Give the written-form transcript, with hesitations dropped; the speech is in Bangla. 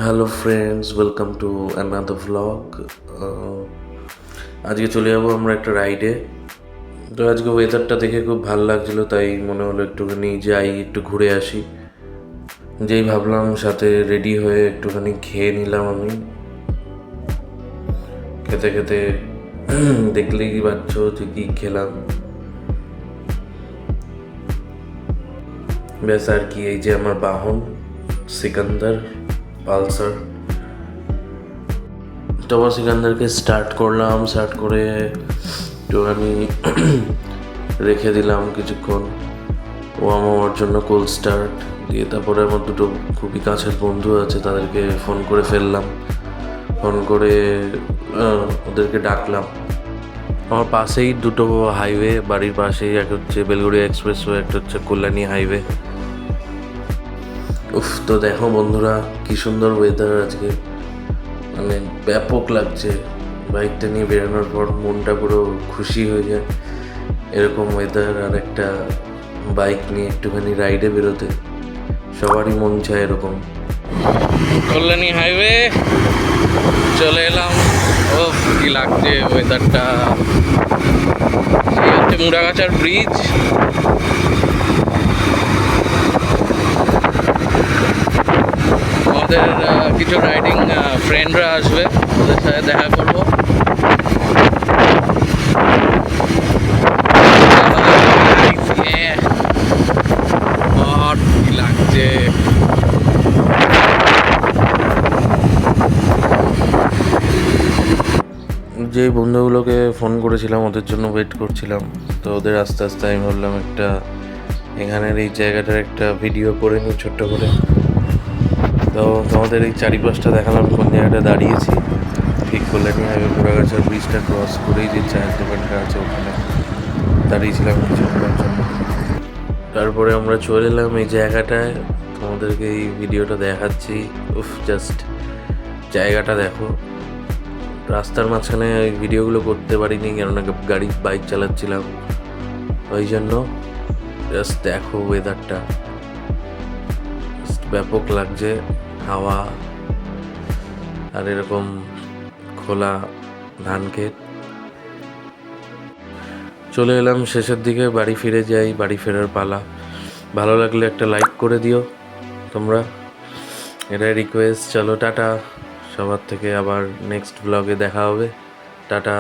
Hello friends, welcome to another vlog. আজকে চলে যাবো আমরা একটা রাইডে। তো আজকে ওয়েদারটা দেখে খুব ভালো লাগছিলো, তাই মনে হলো একটুখানি যাই, একটু ঘুরে আসি। যেই ভাবলাম, সাথে রেডি হয়ে একটুখানি খেয়ে নিলাম আমি। খেতে খেতে দেখলেই কি পাচ্ছ যে কি খেলাম। ব্যাস আর কি, এই যে আমার বাহন সিকান্দার পালসার। তো আমার সিকান্দারকে স্টার্ট করলাম, স্টার্ট করে একটুখানি রেখে দিলাম কিছুক্ষণ। ও আমার জন্য কোল্ড স্টার্ট দিয়ে, তারপরে আমার দুটো খুবই কাছের বন্ধু আছে, তাদেরকে ফোন করে ফেললাম। ফোন করে ওদেরকে ডাকলাম। আমার পাশেই দুটো হাইওয়ে, বাড়ির পাশেই, একটা হচ্ছে বেলগুড়িয়া এক্সপ্রেসওয়ে, একটা হচ্ছে কল্যাণী হাইওয়ে। উফ, তো দেখো বন্ধুরা, কি সুন্দর ওয়েদার আজকে, মানে ব্যাপক লাগছে। বাইকটা নিয়ে বেরোনোর পর মনটা পুরো খুশি হয়ে যায়। এরকম ওয়েদার আর একটা বাইক নিয়ে একটুখানি রাইডে বেরোতে সবারই মন চায় এরকম। কল্যাণী হাইওয়ে চলে এলাম। ও কি লাগছে ওয়েদারটা। এই হচ্ছে মুড়াগাছার ব্রিজ। আমাদের কিছু রাইডিং ফ্রেন্ডরা আসবে, ওদের সাথে দেখা করবো। কি লাগছে। যে বন্ধুগুলোকে ফোন করেছিলাম, ওদের জন্য ওয়েট করছিলাম। তো ওদের আস্তে আস্তে আমি ভাবলাম একটা এখানের এই জায়গাটার একটা ভিডিও করে নিই ছোট্ট করে। তো তোমাদের এই চারিপাশটা দেখালাম, কোন জায়গাটা দাঁড়িয়েছি। ঠিক কল্যাণী হাইওয়ে মুড়াগাছার ব্রিজটা ক্রস করেই যে চায়ের দোকানটা আছে, ওখানে দাঁড়িয়েছিলাম কিছুক্ষণের জন্য। তারপরে আমরা চলে এলাম এই জায়গাটায়, তোমাদেরকে এই ভিডিওটা দেখাচ্ছি। উফ, জাস্ট জায়গাটা দেখো। রাস্তার মাঝখানে ওই ভিডিওগুলো করতে পারিনি, কেননা বাইক চালাচ্ছিলাম, ওই জন্য। জাস্ট দেখো ওয়েদারটা, ব্যাপক লাগছে। হাওয়া আর এরকম খোলা ধান ক্ষেত। চলে এলাম শেষের দিকে, বাড়ি ফিরে যাই, বাড়ি ফেরার পালা। ভালো লাগলে একটা লাইক করে দিও তোমরা, এটাই রিকোয়েস্ট। চলো টাটা, সবার থেকে আবার নেক্সট ব্লগে দেখা হবে। টাটা।